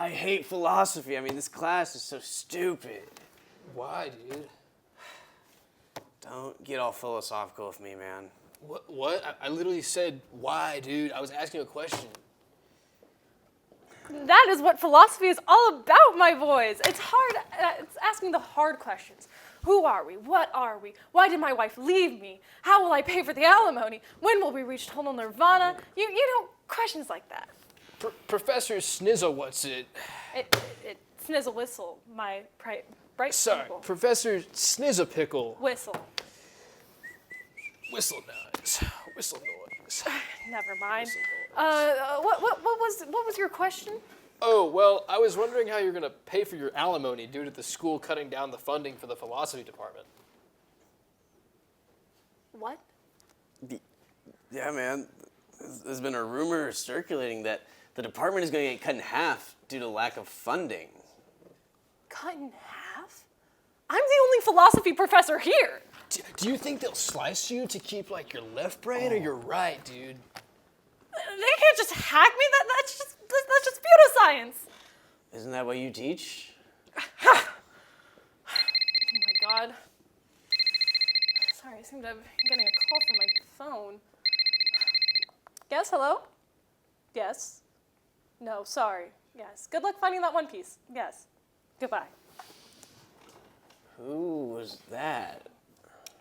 I hate philosophy. I mean, this class is so stupid. Why, dude? Don't get all philosophical with me, man. What? I literally said, why, dude? I was asking a question. That is what philosophy is all about, my boys. It's hard. It's asking the hard questions. Who are we? What are we? Why did my wife leave me? How will I pay for the alimony? When will we reach total nirvana? You know, questions like that. Professor Snizzle, what's it? It snizzle whistle, my bright Sorry, pupil. Professor Snizzapickle. Whistle. Whistle noise. Whistle noise. Never mind. Whistle noise. What was your question? Oh, well, I was wondering how you're going to pay for your alimony due to the school cutting down the funding for the philosophy department. What? Yeah, man. There's been a rumor circulating that the department is going to get cut in half due to lack of funding. Cut in half? I'm the only philosophy professor here. Do you think they'll slice you to keep, like, your left brain or your right, dude? They can't just hack me. That's just pseudoscience. Isn't that what you teach? Oh my God. Sorry, I seem to be getting a call from my phone. Yes, hello? Yes. No, sorry. Yes. Good luck finding that one piece. Yes. Goodbye. Who was that?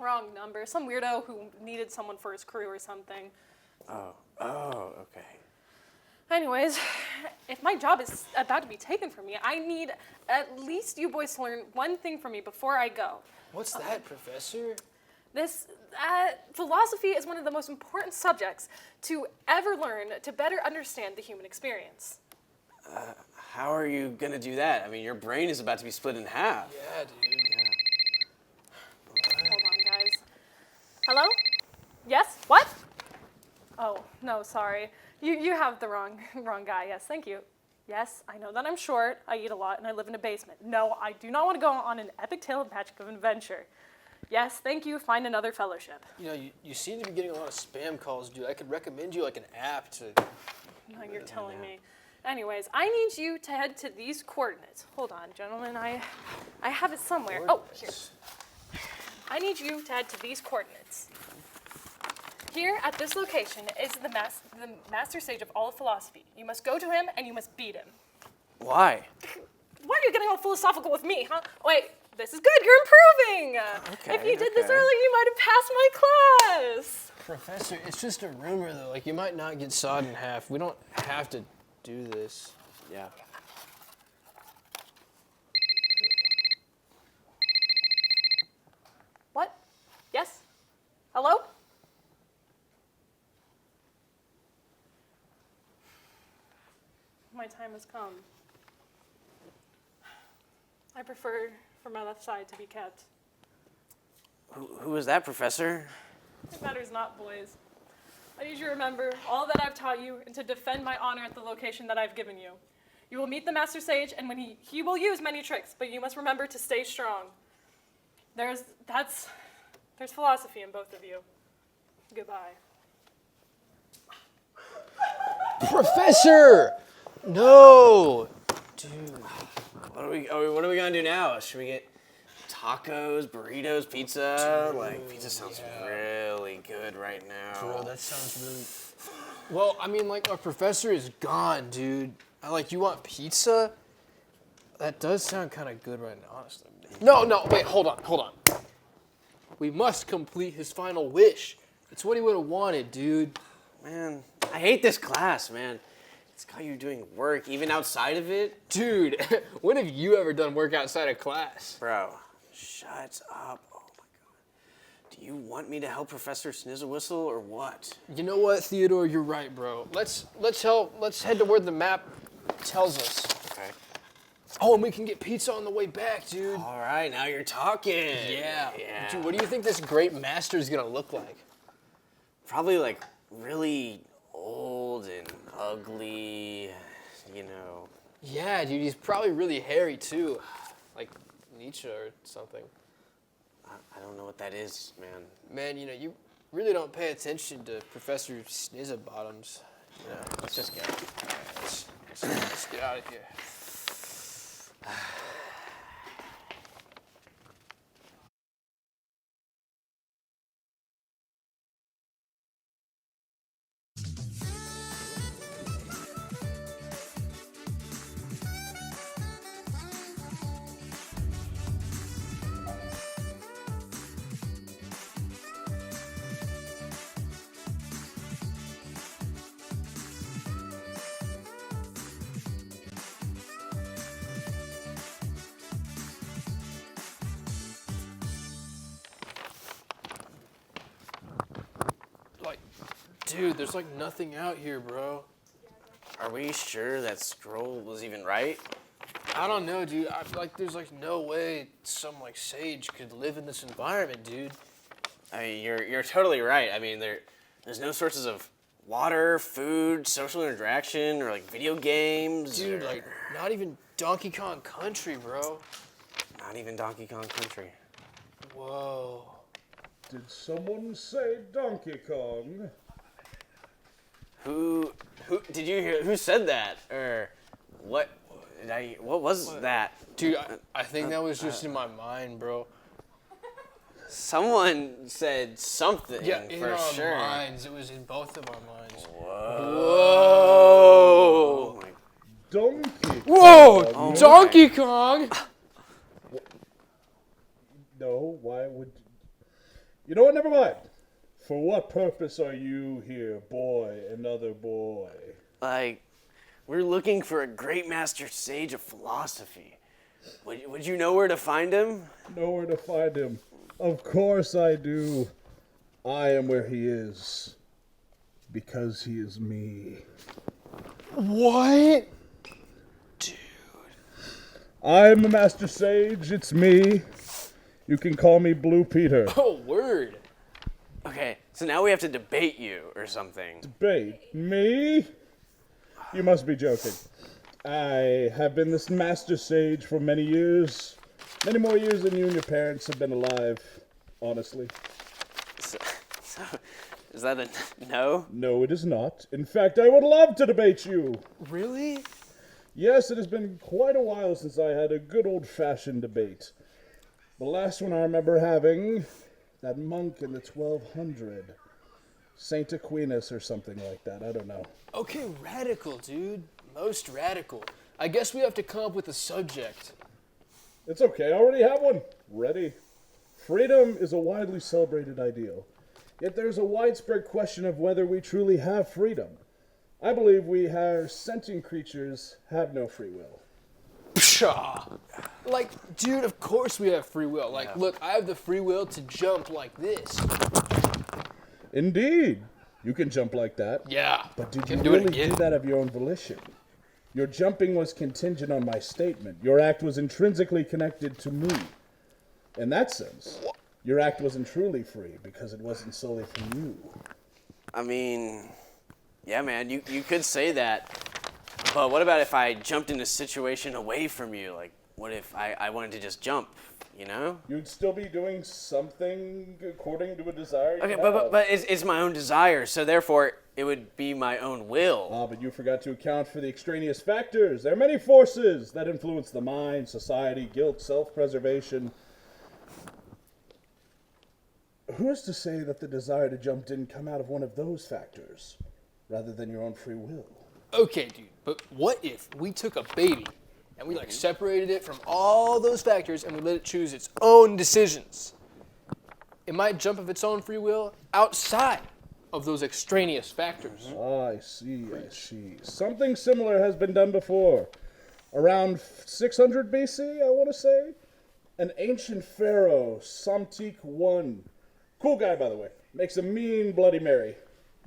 Wrong number. Some weirdo who needed someone for his crew or something. Oh, okay. Anyways, if my job is about to be taken from me, I need at least you boys to learn one thing from me before I go. What's that, Professor? This philosophy is one of the most important subjects to ever learn to better understand the human experience. How are you going to do that? I mean, your brain is about to be split in half. Yeah, dude. Hold on, guys. Hello? Yes? What? Oh, no, sorry. You have the wrong guy. Yes, thank you. Yes, I know that I'm short, I eat a lot, and I live in a basement. No, I do not want to go on an epic tale of magic of adventure. Yes, thank you. Find another fellowship. You know, you seem to be getting a lot of spam calls, dude. I could recommend you, like, an app to... No, you're telling me. Anyways, I need you to head to these coordinates. Hold on, gentlemen. I have it somewhere. Oh, here. I need you to head to these coordinates. Here, at this location, is the master sage of all of philosophy. You must go to him, and you must beat him. Why? Why are you getting all philosophical with me, huh? Wait, this is good. You're improving. Okay, if you did this okay. earlier, you might have passed my class. Professor, it's just a rumor, though. Like, you might not get sawed in half. We don't have to do this. Yeah. What? Yes? Hello? My time has come. I prefer for my left side to be kept. Who was that, Professor? It matters not, boys. I need you to remember all that I've taught you and to defend my honor at the location that I've given you. You will meet the Master Sage, and when he will use many tricks, but you must remember to stay strong. There's philosophy in both of you. Goodbye. Professor! No! Dude. What are we gonna do now? Should we get tacos, burritos, pizza? Like, pizza sounds really good right now. Bro, that sounds really... Well, I mean, like, our professor is gone, dude. You want pizza? That does sound kind of good right now, honestly. No, wait, hold on. We must complete his final wish. It's what he would have wanted, dude. Man, I hate this class, man. It's got you doing work, even outside of it. Dude, when have you ever done work outside of class? Bro, shut up. Oh my God. Do you want me to help Professor Snizzlewhistle or what? You know what, Theodore? You're right, bro. Let's head to where the map tells us. Okay. Oh, and we can get pizza on the way back, dude. All right, now you're talking. Yeah. Dude, what do you think this great master is gonna look like? Probably like really old and ugly, you know. Yeah, dude, he's probably really hairy too. Like Nietzsche or something. I don't know what that is, man. Man, you know, you really don't pay attention to Professor Snizzabottoms. Yeah, let's just go. Let's get out of here. Like, dude, there's like nothing out here, bro. Are we sure that scroll was even right? I don't know, dude. I feel like there's like no way some like sage could live in this environment, dude. I mean, you're totally right. I mean, there's no sources of water, food, social interaction, or like video games. Dude, or like not even Donkey Kong Country, bro. not even Donkey Kong Country. Whoa. Did someone say Donkey Kong? Who did you hear? Who said that? Or what? What was that? Dude, I think that was just in my mind, bro. Someone said something. Yeah, in for our sure. minds. It was in both of our minds. Whoa! Oh my- Donkey Whoa! Kong? Donkey Kong! No, why would... You know what, never mind. For what purpose are you here, boy, another boy? Like, we're looking for a great master sage of philosophy. Would you know where to find him? Nowhere to find him. Of course I do. I am where he is. Because he is me. What? I am the master sage, it's me. You can call me Blue Peter. Oh, word. Okay, so now we have to debate you or something. Debate me? You must be joking. I have been this master sage for many years. Many more years than you and your parents have been alive, honestly. So, is that a no? No, it is not. In fact, I would love to debate you. Really? Yes, it has been quite a while since I had a good old-fashioned debate. The last one I remember having, that monk in the 1200. Saint Aquinas or something like that, I don't know. Okay, radical, dude. Most radical. I guess we have to come up with a subject. It's okay, I already have one. Ready. Freedom is a widely celebrated ideal. Yet there's a widespread question of whether we truly have freedom. I believe we as sentient creatures have no free will. Pshaw. Like, dude, of course we have free will. Like, look, I have the free will to jump like this. Indeed, you can jump like that. Yeah. But did you Can do it really again? do that of your own volition? Your jumping was contingent on my statement. Your act was intrinsically connected to me. In that sense, your act wasn't truly free because it wasn't solely from you. I mean, yeah, man, you could say that. But what about if I jumped in a situation away from you? Like, what if I wanted to just jump, you know? You'd still be doing something according to a desire you Okay, have. but it's my own desire, so therefore it would be my own will. Ah, but you forgot to account for the extraneous factors. There are many forces that influence the mind, society, guilt, self-preservation. Who is to say that the desire to jump didn't come out of one of those factors, rather than your own free will? Okay, dude, but what if we took a baby and we like separated it from all those factors and we let it choose its own decisions? It might jump of its own free will outside of those extraneous factors. Ah, I see. Something similar has been done before. Around 600 BC, I want to say. An ancient pharaoh, Samtik I, cool guy by the way, makes a mean Bloody Mary,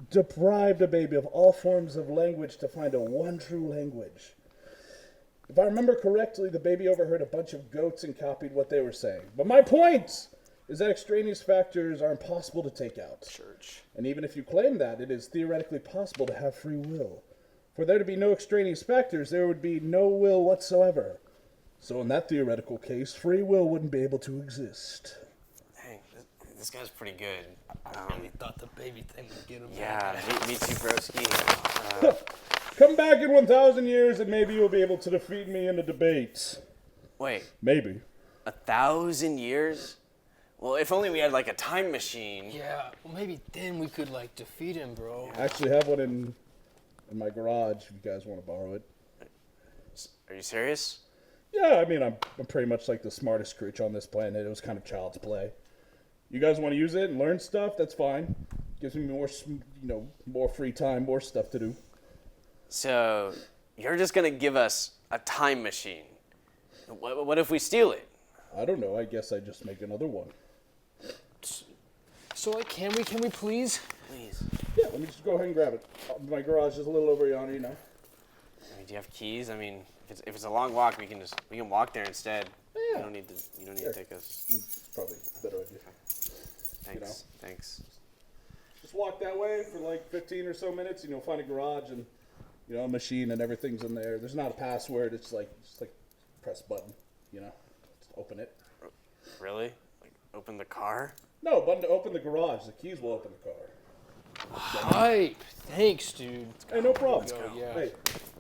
deprived a baby of all forms of language to find a one true language. If I remember correctly, the baby overheard a bunch of goats and copied what they were saying. But my point is that extraneous factors are impossible to take out. Church. And even if you claim that, it is theoretically possible to have free will. For there to be no extraneous factors, there would be no will whatsoever. So in that theoretical case, free will wouldn't be able to exist. Dang, this guy's pretty good. I really thought the baby thing would get him. Yeah, me too, broski. Come back in 1,000 years and maybe you'll be able to defeat me in a debate. Wait, Maybe. 1,000 years? Well, if only we had like a time machine. Yeah, well, maybe then we could, like, defeat him, bro. I actually have one in my garage if you guys want to borrow it. Are you serious? Yeah, I mean, I'm pretty much like the smartest creature on this planet. It was kind of child's play. You guys want to use it and learn stuff? That's fine. Gives me more, more free time, more stuff to do. So, you're just gonna give us a time machine. What if we steal it? I don't know. I guess I just make another one. So, like, can we please? Please. Yeah, let me just go ahead and grab it. My garage is a little over yonder, I mean, do you have keys? I mean, if it's a long walk, we can walk there instead. Yeah. You don't need to take us. It's probably a better idea. Thanks. Thanks. Just walk that way for like 15 or so minutes, and you'll find a garage and, a machine and everything's in there. There's not a password. It's like, press button, just open it. Really? Like, open the car? No, button to open the garage. The keys will open the car. Hype. Thanks, dude. Hey, no problem. Yeah. Hey,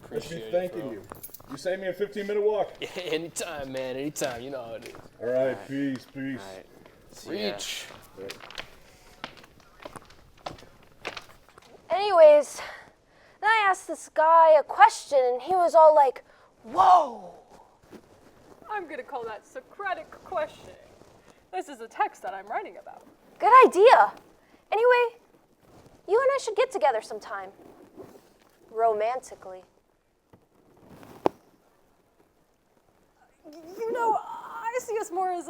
let's be Appreciate it, thanking bro. you. You saved me a 15-minute walk. Anytime, man. Anytime. You know how it is. All right, peace. All right. See ya. Reach. Anyways, then I asked this guy a question, and he was all like, whoa. I'm gonna call that Socratic questioning. This is a text that I'm writing about. Good idea. Anyway, you and I should get together sometime. Romantically. You know, I see us more as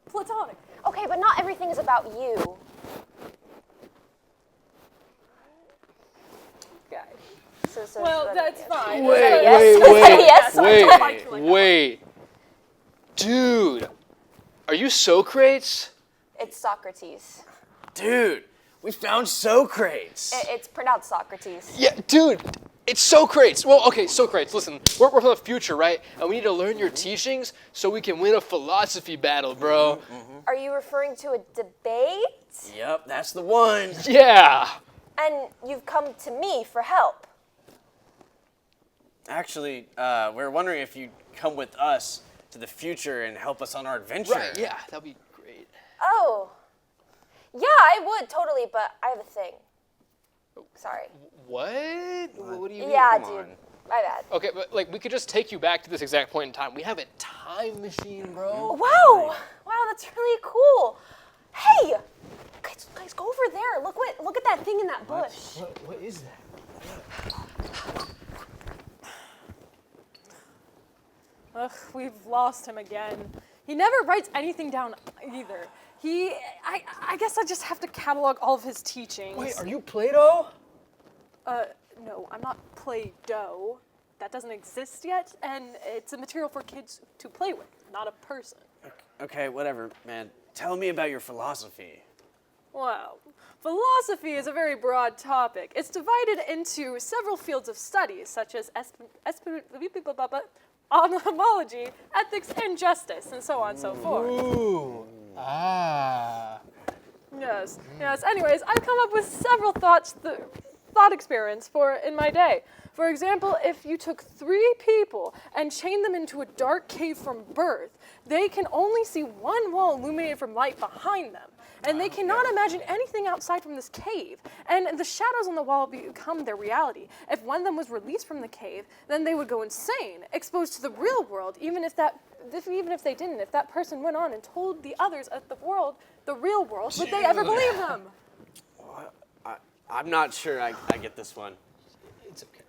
platonic. Okay, but not everything is about you. Okay. So Well, that's fine. Wait, Yes. wait. Dude, are you Socrates? It's Socrates. Dude, we found Socrates. It's pronounced Socrates. Yeah, dude, it's Socrates. Well, okay, Socrates, listen, we're from the future, right? And we need to learn your teachings so we can win a philosophy battle, bro. Are you referring to a debate? Yep, that's the one. Yeah. And you've come to me for help. Actually, we're wondering if you'd come with us to the future and help us on our adventure. Right, yeah, that'd be great. Oh. Yeah, I would totally, but I have a thing. Sorry. What? What do you mean? Yeah, Come dude. on. My bad. Okay, but like we could just take you back to this exact point in time. We have a time machine, bro. Wow. Wow, that's really cool. Hey, guys, go over there. Look at that thing in that bush. What is that? Ugh, we've lost him again. He never writes anything down either. I guess I just have to catalog all of his teachings. Wait, are you Plato? No, I'm not Play-Doh. That doesn't exist yet, and it's a material for kids to play with, not a person. Okay, whatever, man. Tell me about your philosophy. Well, philosophy is a very broad topic. It's divided into several fields of study, such as homology, ethics, and justice, and so on and so forth. Ooh. Ah. Yes. Anyways, I've come up with several thought experiments in my day. For example, if you took 3 people and chained them into a dark cave from birth, they can only see one wall illuminated from light behind them. And they cannot imagine anything outside from this cave. And the shadows on the wall become their reality. If one of them was released from the cave, then they would go insane, exposed to the real world, even if they didn't. If that person went on and told the others of the real world, would they ever believe them? I'm not sure I get this one. It's okay.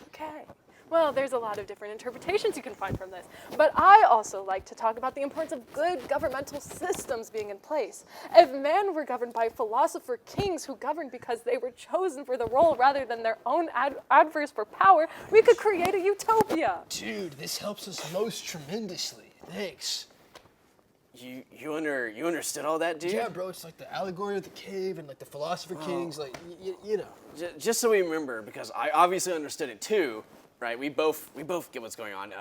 Okay. Well, there's a lot of different interpretations you can find from this. But I also like to talk about the importance of good governmental systems being in place. If men were governed by philosopher kings who governed because they were chosen for the role rather than their own adverse for power, we could create a utopia. Dude, this helps us most tremendously. Thanks. You understood all that, dude? Yeah, bro, it's like the allegory of the cave and like the philosopher kings, like, you know. Just so we remember, because I obviously understood it too, right? We both get what's going on.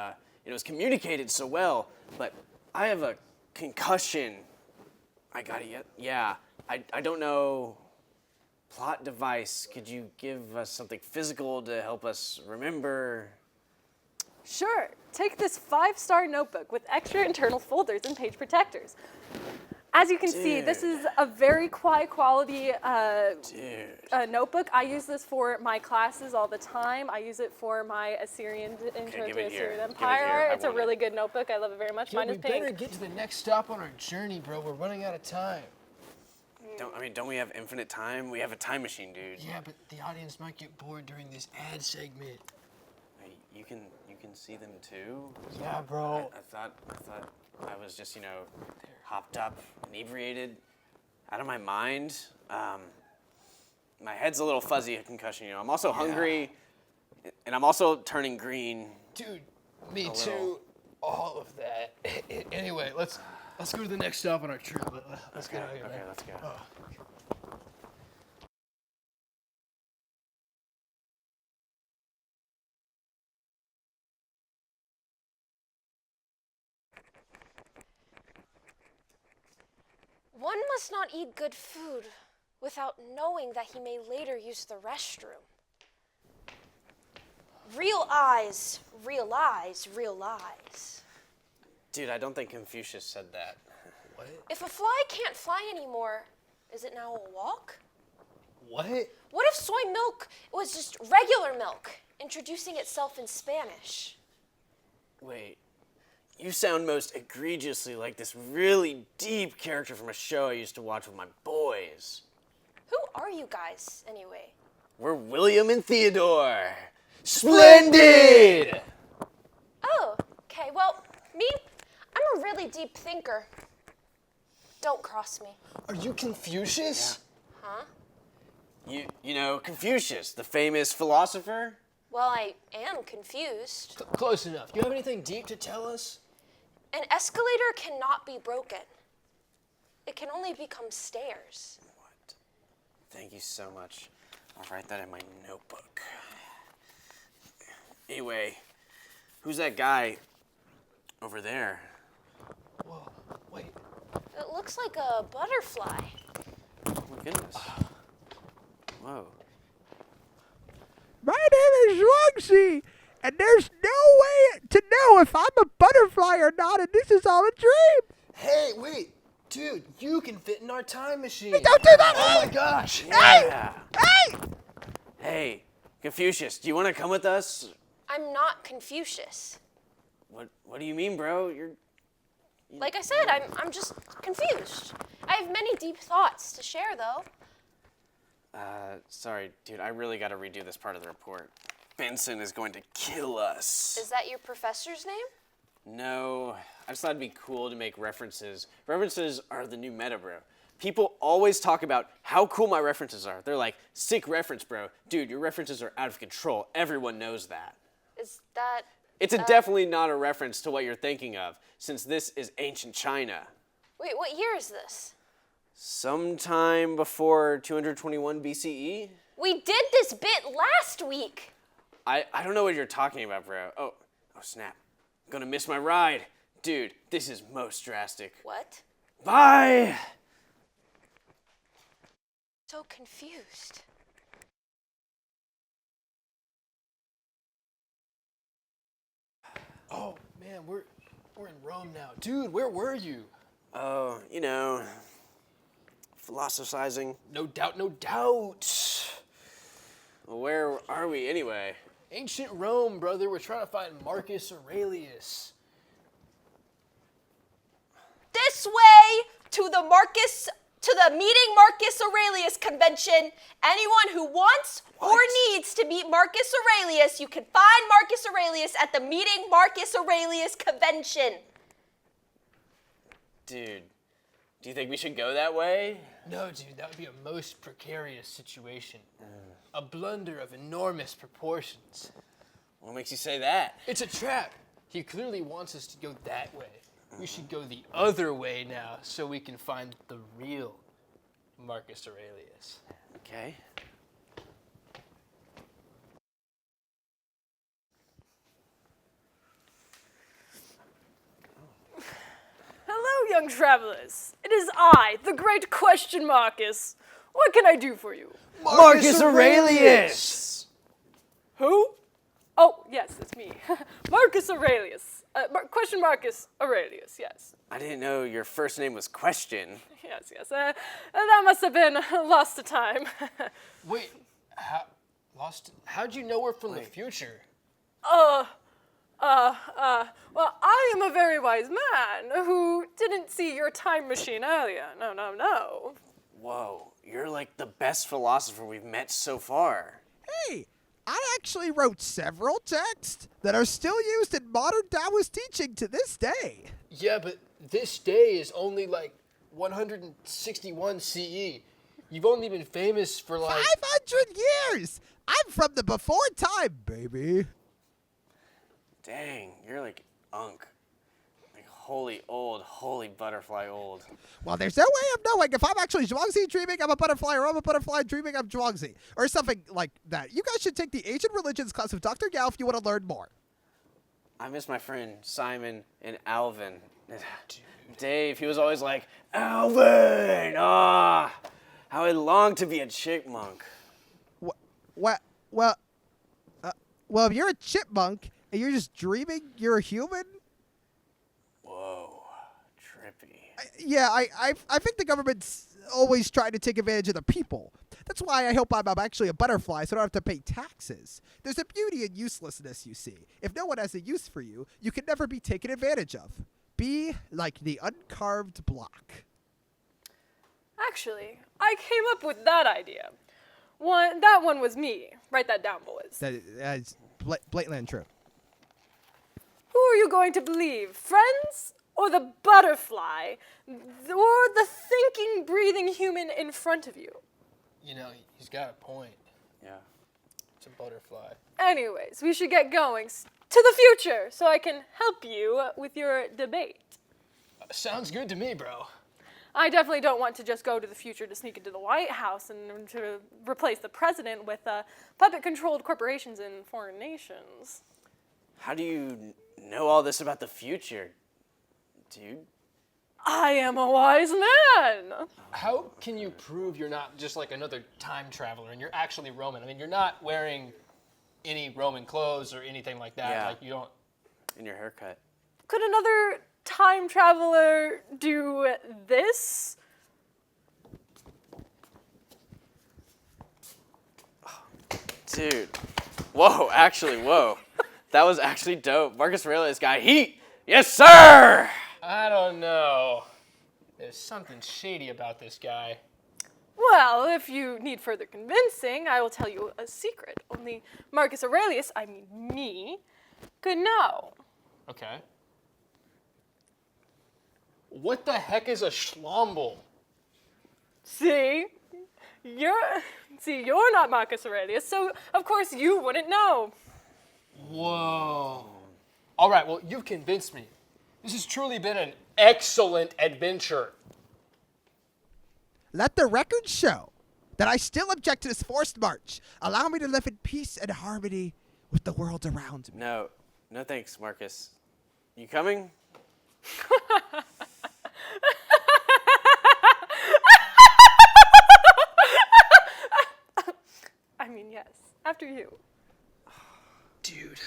It was communicated so well, but I have a concussion. I got it. Yeah, I don't know. Plot device. Could you give us something physical to help us remember? Sure. take this 5-star notebook with extra internal folders and page protectors. As you can see, this is a very high quality notebook. I use this for my classes all the time. I use it for my Assyrian Intro to Assyrian Empire. It's a really good notebook. I love it very much. Mine is we pink. better get to the next stop on our journey, bro. We're running out of time. Don't we have infinite time? We have a time machine, dude. Yeah, but the audience might get bored during this ad segment. Hey, you can see them too. Yeah, bro. I thought I was just, hopped up, inebriated, out of my mind. My head's a little fuzzy, a concussion, I'm also hungry, and I'm also turning green. Dude, me too. All of that. Anyway, let's go to the next stop on our trip. Let's get out of here, man. Okay, let's go. One must not eat good food without knowing that he may later use the restroom. Real eyes, realize, realize. Dude, I don't think Confucius said that. What? If a fly can't fly anymore, is it now a walk? What? What if soy milk was just regular milk, introducing itself in Spanish? Wait, you sound most egregiously like this really deep character from a show I used to watch with my boys. Who are you guys, anyway? We're William and Theodore. Splendid! Oh, okay, well, me, I'm a really deep thinker. Don't cross me. Are you Confucius? Huh? You know Confucius, the famous philosopher? Well, I am confused. Close enough. You have anything deep to tell us? An escalator cannot be broken. It can only become stairs. What? Thank you so much. I'll write that in my notebook. Anyway, who's that guy over there? Whoa, wait. It looks like a butterfly. Oh my goodness. Whoa. My name is Luxy, and there's no way to know if I'm a butterfly or not, and this is all a dream. Hey, wait. Dude, you can fit in our time machine. Don't do that! Oh my gosh. Yeah. Hey! Hey, Confucius, do you want to come with us? I'm not Confucius. What do you mean, bro? Like I said, I'm just confused. I have many deep thoughts to share, though. Sorry, dude, I really got to redo this part of the report. Benson is going to kill us. Is that your professor's name? No, I just thought it'd be cool to make references. References are the new meta, bro. People always talk about how cool my references are. They're like, sick reference, bro. Dude, your references are out of control. Everyone knows that. Is that... It's definitely not a reference to what you're thinking of, since this is ancient China. Wait, what year is this? Sometime before 221 BCE? We did this bit last week. I don't know what you're talking about, bro. Oh snap. I'm gonna miss my ride. Dude, this is most drastic. What? Bye! So confused. Oh, man, we're in Rome now. Dude, where were you? Oh, philosophizing. No doubt, no doubt. Well, where are we anyway? Ancient Rome, brother. We're trying to find Marcus Aurelius. This way to the meeting Marcus Aurelius convention. Anyone who wants or needs to meet Marcus Aurelius, you can find Marcus Aurelius at the meeting Marcus Aurelius convention. Dude, do you think we should go that way? No, dude, that would be a most precarious situation. A blunder of enormous proportions. What makes you say that? It's a trap. He clearly wants us to go that way. We should go the other way now so we can find the real Marcus Aurelius. Okay. Hello, young travelers. It is I, the great question Marcus. What can I do for you? Marcus Aurelius! Who? Oh, yes, it's me. Marcus Aurelius. Question Marcus Aurelius, yes. I didn't know your first name was Question. Yes, yes. That must have been lost to time. Wait, how'd you know we're from the future? Well, I am a very wise man who didn't see your time machine earlier. No. Whoa, you're like the best philosopher we've met so far. Hey, I actually wrote several texts that are still used in modern Taoist teaching to this day. Yeah, but this day is only like 161 CE. You've only been famous for like 500 years! I'm from the before time, baby. Dang, you're like Unk. Like holy butterfly old. Well, there's no way of knowing if I'm actually Zhuangzi dreaming I'm a butterfly or I'm a butterfly dreaming I'm Zhuangzi. Or something like that. You guys should take the Asian religions class with Dr. Yao if you want to learn more. I miss my friend Simon and Alvin. Dave, he was always like, Alvin! Ah! How I long to be a chipmunk. Well, if you're a chipmunk and you're just dreaming you're a human, Whoa, trippy. I think the government's always trying to take advantage of the people. That's why I hope I'm actually a butterfly so I don't have to pay taxes. There's a beauty in uselessness, you see. If no one has a use for you, you can never be taken advantage of. Be like the uncarved block. Actually, I came up with that idea. That one was me. Write that down, boys. That's blatantly untrue. Who are you going to believe? Friends? Or the butterfly? Or the thinking, breathing human in front of you? You know, he's got a point. Yeah. It's a butterfly. Anyways, we should get going to the future so I can help you with your debate. Sounds good to me, bro. I definitely don't want to just go to the future to sneak into the White House and to replace the president with puppet-controlled corporations in foreign nations. How do you know all this about the future, dude? I am a wise man. How can you prove you're not just like another time traveler and you're actually Roman? I mean, you're not wearing any Roman clothes or anything like that. Yeah. Like, you don't... In your haircut. Could another time traveler do this? Dude. Whoa. That was actually dope. Marcus Aurelius guy, heat! Yes, sir! I don't know. There's something shady about this guy. Well, if you need further convincing, I will tell you a secret. Only Marcus Aurelius, I mean me, could know. Okay. What the heck is a schlomble? See? You're not Marcus Aurelius, so of course you wouldn't know. Whoa. All right, well, you've convinced me. This has truly been an excellent adventure. Let the record show that I still object to this forced march. Allow me to live in peace and harmony with the world around me. No thanks, Marcus. You coming? I mean, yes, after you. Dude,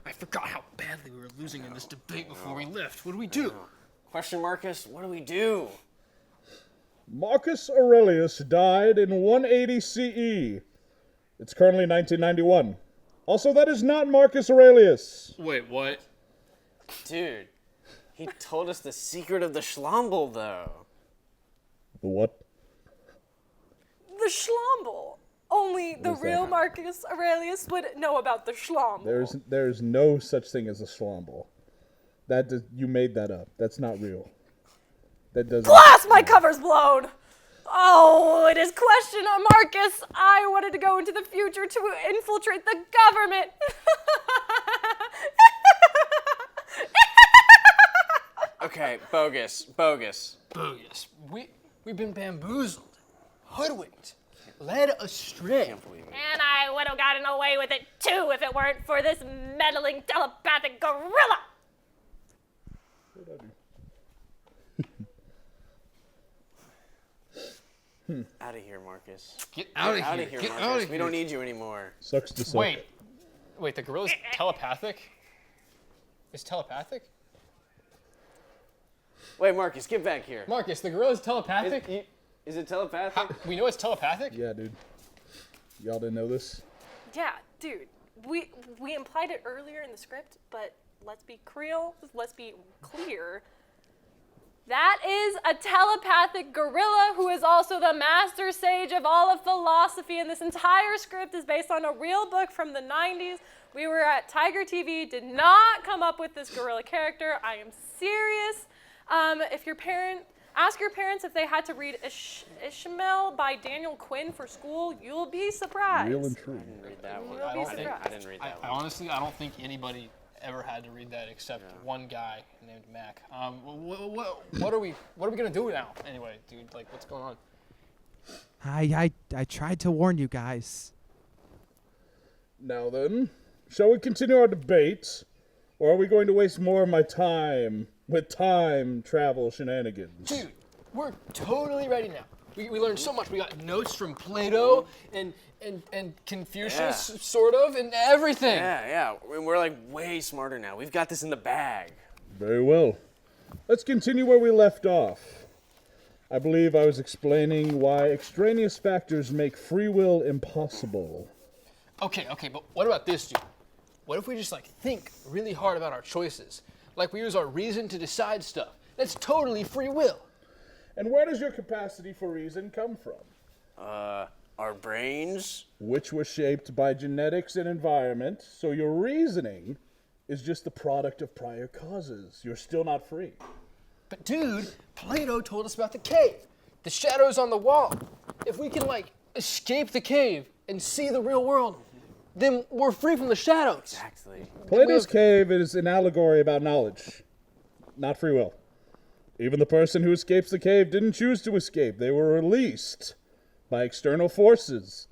I forgot how badly we were losing in this debate before we left. What do we do? Question, Marcus, what do we do? Marcus Aurelius died in 180 CE. It's currently 1991. Also, that is not Marcus Aurelius. Wait, what? Dude, he told us the secret of the schlomble, though. The what? The schlomble. Only the real Marcus Aurelius would know about the schlomble. There's no such thing as a schlomble. You made that up. That's not real. That doesn't. Blast! My cover's blown. Oh, it is question on Marcus. I wanted to go into the future to infiltrate the government. Okay, bogus. Bogus. We've been bamboozled, hoodwinked, led astray. And I would have gotten away with it too if it weren't for this meddling telepathic gorilla. Out of here, Marcus. Get out of Out here. of here, Get Marcus. out of We here. don't need you anymore. Sucks to suck. Wait. Wait, the gorilla's telepathic? It's telepathic? Wait, Marcus, get back here. Marcus, the gorilla's telepathic? Is it telepathic? We know it's telepathic? Yeah, dude. Y'all didn't know this? Yeah, dude. We implied it earlier in the script, but let's be clear. That is a telepathic gorilla who is also the master sage of all of philosophy, and this entire script is based on a real book from the 90s. We were at Tiger TV, did not come up with this gorilla character. I am serious. Ask your parents if they had to read Ishmael by Daniel Quinn for school. You'll be surprised. Real and true. I didn't read that one. You'll be surprised. I didn't read that one. Honestly, I don't think anybody ever had to read that except one guy named Mac. What are we gonna do now? Anyway, dude, like, what's going on? I tried to warn you guys. Now then, shall we continue our debate, or are we going to waste more of my time with time travel shenanigans? Dude, we're totally ready now. We learned so much. We got notes from Plato and Confucius, sort of, and everything. Yeah. We're like way smarter now. We've got this in the bag. Very well. Let's continue where we left off. I believe I was explaining why extraneous factors make free will impossible. Okay, but what about this, dude? What if we just, like, think really hard about our choices? Like, we use our reason to decide stuff. That's totally free will. And where does your capacity for reason come from? Our brains? Which was shaped by genetics and environment, so your reasoning is just the product of prior causes. You're still not free. But, dude, Plato told us about the cave. The shadows on the wall. If we can, like, escape the cave and see the real world, then we're free from the shadows. Exactly. Plato's cave is an allegory about knowledge, not free will. Even the person who escapes the cave didn't choose to escape. They were released by external forces.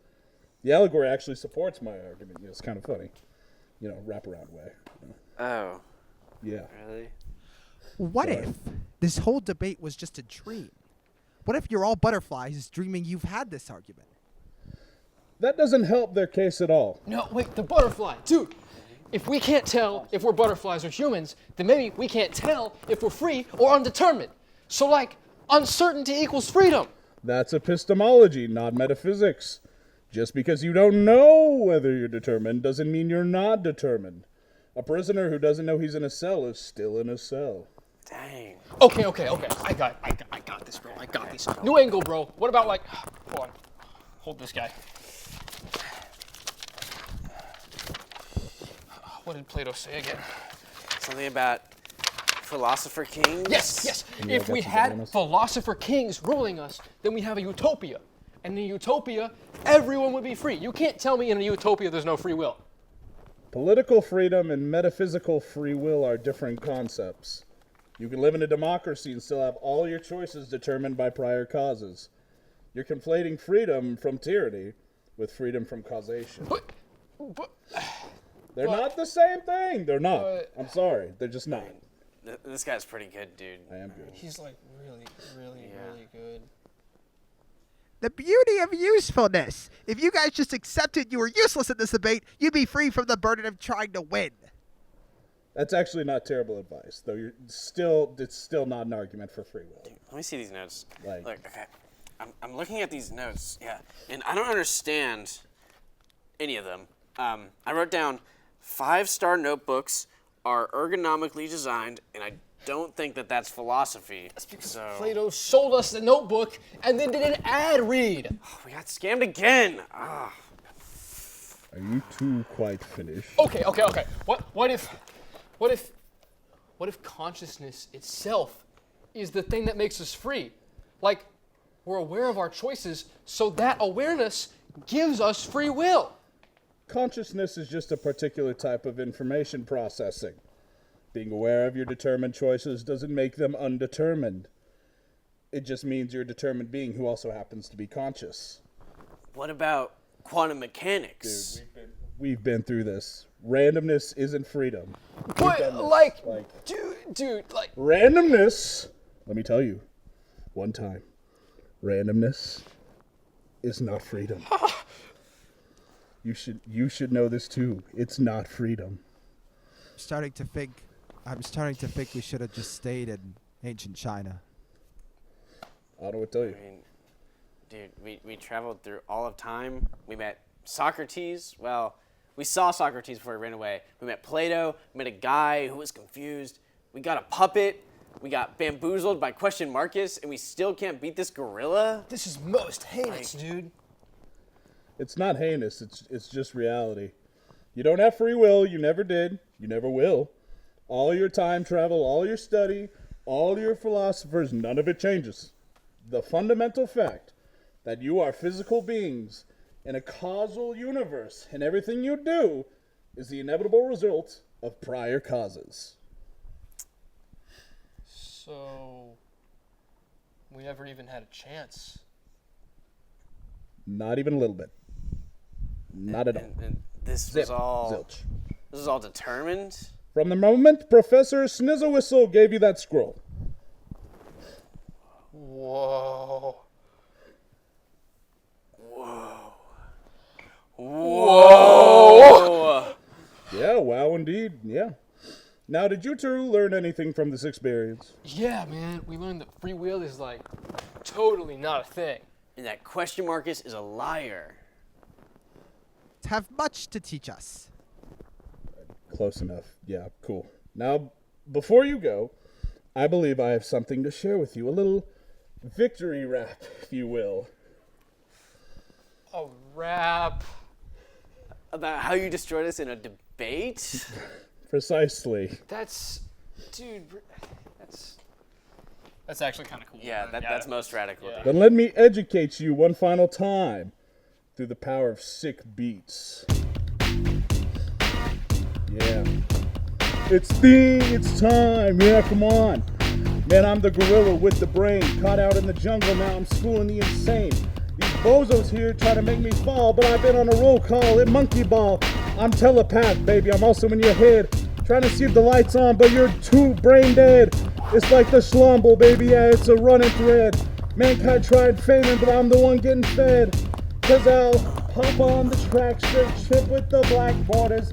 The allegory actually supports my argument. It's kind of funny. Wraparound way. Oh, Yeah. really? What if this whole debate was just a dream? What if you're all butterflies dreaming you've had this argument? That doesn't help their case at all. No, wait, the butterfly. Dude, if we can't tell if we're butterflies or humans, then maybe we can't tell if we're free or undetermined. So, like, uncertainty equals freedom. That's epistemology, not metaphysics. Just because you don't know whether you're determined doesn't mean you're not determined. A prisoner who doesn't know he's in a cell is still in a cell. Dang. Okay. I got this, bro. I got this. New angle, bro. What about, like, hold on. Hold this guy. What did Plato say again? Something about philosopher kings? Yes. Yeah, If we that's had honest. philosopher kings ruling us, then we have a utopia. And in a utopia, everyone would be free. You can't tell me in a utopia there's no free will. Political freedom and metaphysical free will are different concepts. You can live in a democracy and still have all your choices determined by prior causes. You're conflating freedom from tyranny with freedom from causation. But They're not the same thing. They're not. I'm sorry. They're just not. This guy's pretty good, dude. I am good. he's like really good. The beauty of usefulness. If you guys just accepted you were useless in this debate, you'd be free from the burden of trying to win. That's actually not terrible advice, though. It's still not an argument for free will. Let me see these notes. Like- Look, okay. I'm looking at these notes, and I don't understand any of them. I wrote down 5-star notebooks are ergonomically designed, and I don't think that that's philosophy. So Plato sold us the notebook and then did an ad read. we got scammed again. Ah. Are you two quite finished? Okay. What if consciousness itself is the thing that makes us free? Like, we're aware of our choices, so that awareness gives us free will. Consciousness is just a particular type of information processing. Being aware of your determined choices doesn't make them undetermined. It just means you're a determined being who also happens to be conscious. What about quantum mechanics? We've been through this. Randomness isn't freedom. But, Like- dude, like, Randomness, let me tell you, one time, randomness is not freedom. You should know this too. It's not freedom. I'm starting to think we should have just stayed in ancient China. I don't know what to tell you. I mean, dude, we traveled through all of time. We met Socrates. Well, we saw Socrates before he ran away. We met Plato. We met a guy who was confused. We got a puppet. We got bamboozled by Question Marcus, and we still can't beat this gorilla? This is most heinous, dude. It's not heinous. It's just reality. You don't have free will. You never did. You never will. All your time travel, all your study, all your philosophers, none of it changes. The fundamental fact that you are physical beings in a causal universe, and everything you do is the inevitable result of prior causes. So, we never even had a chance. Not even a little bit. Not at all. And this Zip. was all Zilch. this was all determined? From the moment Professor Snizzle-Whistle gave you that scroll. Whoa. Whoa! Yeah, wow, indeed. Yeah. Now, did you two learn anything from this experience? Yeah, man. We learned that free will is like totally not a thing. And that Question Marcus is a liar. Have much to teach us. Close enough. Yeah, cool. Now, before you go, I believe I have something to share with you. A little victory rap, if you will. A rap. About how you destroyed us in a debate? Precisely. Dude, that's actually kind of cool. Yeah, that's most radical. Yeah. Then let me educate you one final time through the power of sick beats. Yeah. It's time. Yeah, come on. Man, I'm the gorilla with the brain. Caught out in the jungle now, I'm schooling the insane. These bozos here try to make me fall, but I've been on a roll call at Monkey Ball. I'm telepath, baby. I'm also in your head. Trying to see if the light's on, but you're too brain dead. It's like the schlumble, baby. Yeah, it's a running thread. Mankind tried failing, but I'm the one getting fed. Cause I'll pop on the track, straight chip with the black borders.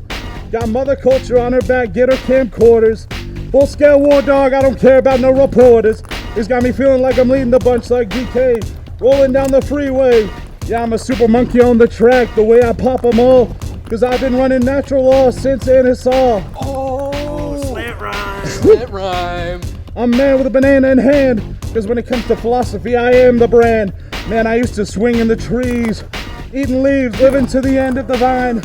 Got mother culture on her back, get her camcorders. Full scale war dog, I don't care about no reporters. It's got me feeling like I'm leading the bunch like DK. Rolling down the freeway. Yeah, I'm a super monkey on the track, the way I pop them all. Cause I've been running natural law since Annisal. Oh, slant rhyme. Slant rhyme. I'm a man with a banana in hand. Cause when it comes to philosophy, I am the brand. Man, I used to swing in the trees, eating leaves, living to the end of the vine.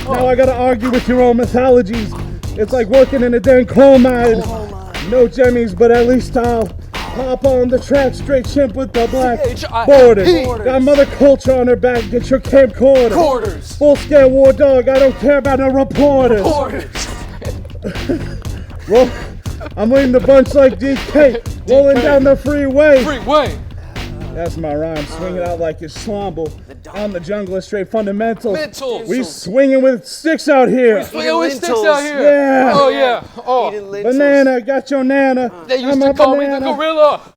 Now I gotta argue with your own mythologies. It's like working in a dang coal mine. No jemmies, but at least I'll pop on the track, straight chimp with the black borders. Got mother culture on her back, get your camcorder. Quarters. Full scale war dog, I don't care about no reporters. Well, I'm leading the bunch like DK, rolling down the freeway. Freeway. That's my rhyme, swinging out like it's slumble. I'm the jungle, straight fundamentals. Mentals. We swinging with sticks out here. We always sticks lentils. out here. Yeah. Oh yeah. Oh. Eating lentils. Banana, got your nana. They used I'm to a call me the banana. gorilla.